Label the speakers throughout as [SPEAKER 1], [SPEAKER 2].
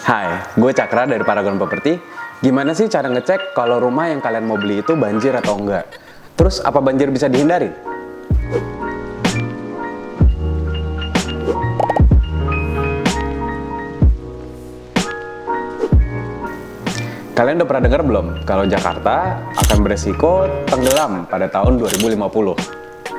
[SPEAKER 1] Hai, gue Cakra dari Paragon Property. Gimana sih cara ngecek kalau rumah yang kalian mau beli itu banjir atau enggak? Terus apa banjir bisa dihindari? Kalian udah pernah dengar belum kalau Jakarta akan beresiko tenggelam pada tahun 2050?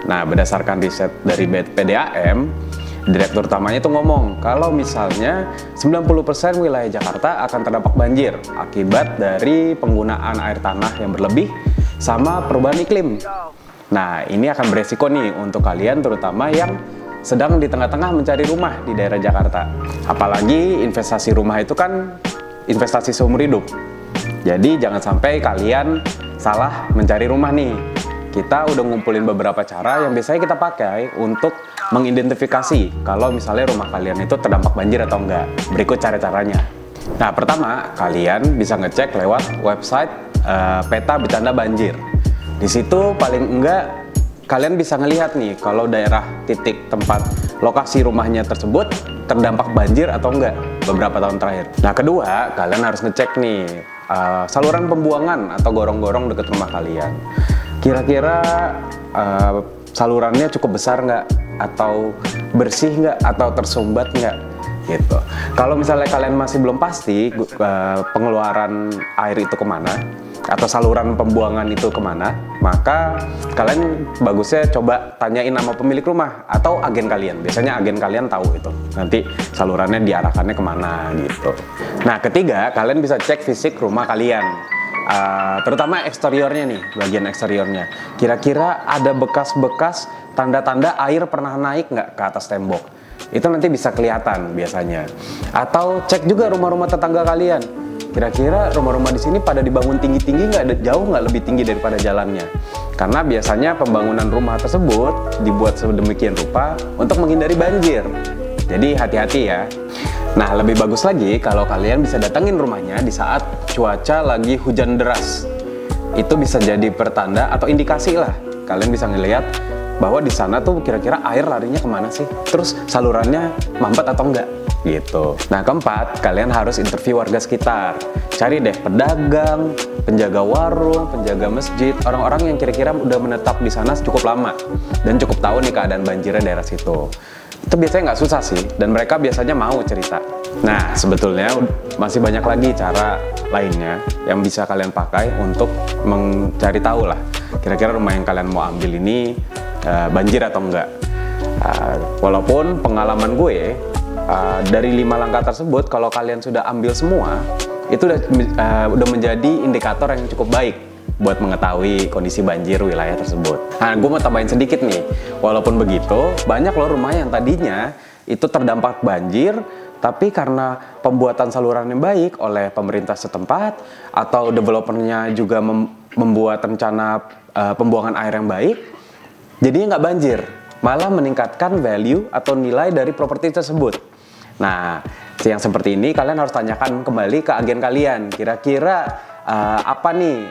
[SPEAKER 1] Nah, berdasarkan riset dari PDAM, Direktur utamanya itu ngomong kalau misalnya 90% wilayah Jakarta akan terdampak banjir akibat dari penggunaan air tanah yang berlebih sama perubahan iklim. Nah, ini akan beresiko nih untuk kalian terutama yang sedang di tengah-tengah mencari rumah di daerah Jakarta. Apalagi investasi rumah itu kan investasi seumur hidup. Jadi jangan sampai kalian salah mencari rumah nih. Kita udah ngumpulin beberapa cara yang biasanya kita pakai untuk mengidentifikasi kalau misalnya rumah kalian itu terdampak banjir atau enggak. Berikut cara-caranya. Nah, pertama, kalian bisa ngecek lewat website peta bencana banjir. Di situ paling enggak kalian bisa ngelihat nih kalau daerah titik tempat lokasi rumahnya tersebut terdampak banjir atau enggak beberapa tahun terakhir. Nah, kedua, kalian harus ngecek nih saluran pembuangan atau gorong-gorong dekat rumah kalian. Kira-kira salurannya cukup besar nggak? Atau bersih nggak? Atau tersumbat nggak? Gitu. Kalau misalnya kalian masih belum pasti pengeluaran air itu kemana, atau saluran pembuangan itu kemana, maka kalian bagusnya coba tanyain sama pemilik rumah atau agen kalian. Biasanya agen kalian tahu itu. Nanti salurannya diarahkannya kemana gitu. Nah, ketiga, kalian bisa cek fisik rumah kalian. Terutama eksteriornya nih, bagian eksteriornya. Kira-kira ada bekas-bekas tanda-tanda air pernah naik nggak ke atas tembok? Itu nanti bisa kelihatan biasanya. Atau cek juga rumah-rumah tetangga kalian. Kira-kira rumah-rumah di sini pada dibangun tinggi-tinggi nggak, jauh nggak lebih tinggi daripada jalannya? Karena biasanya pembangunan rumah tersebut dibuat sedemikian rupa untuk menghindari banjir. Jadi hati-hati ya. Nah, lebih bagus lagi kalau kalian bisa datengin rumahnya di saat cuaca lagi hujan deras. Itu bisa jadi pertanda atau indikasi lah. Kalian bisa ngelihat bahwa di sana tuh kira-kira air larinya kemana sih? Terus salurannya mampet atau enggak? Gitu. Nah, keempat, kalian harus interview warga sekitar. Cari deh pedagang, penjaga warung, penjaga masjid, orang-orang yang kira-kira udah menetap di sana cukup lama dan cukup tahu nih keadaan banjirnya daerah situ. Itu biasanya nggak susah sih, dan mereka biasanya mau cerita. Nah, sebetulnya masih banyak lagi cara lainnya yang bisa kalian pakai untuk mencari tahu lah kira-kira rumah yang kalian mau ambil ini banjir atau enggak. Walaupun pengalaman gue dari 5 langkah tersebut, kalau kalian sudah ambil semua, itu udah menjadi indikator yang cukup baik buat mengetahui kondisi banjir wilayah tersebut. Nah, gue mau tambahin sedikit nih. Walaupun begitu, banyak loh rumah yang tadinya itu terdampak banjir, tapi karena pembuatan saluran yang baik oleh pemerintah setempat, atau developernya juga membuat rencana pembuangan air yang baik, jadinya nggak banjir. Malah meningkatkan value atau nilai dari properti tersebut. Nah, yang seperti ini kalian harus tanyakan kembali ke agen kalian. Kira-kira apa nih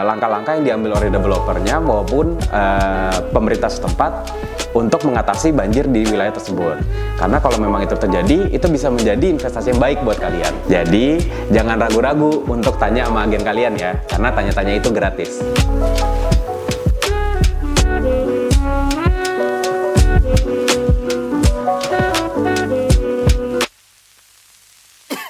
[SPEAKER 1] langkah-langkah yang diambil oleh developernya maupun pemerintah setempat untuk mengatasi banjir di wilayah tersebut. Karena kalau memang itu terjadi, itu bisa menjadi investasi yang baik buat kalian. Jadi, jangan ragu-ragu untuk tanya sama agen kalian ya, karena tanya-tanya itu gratis.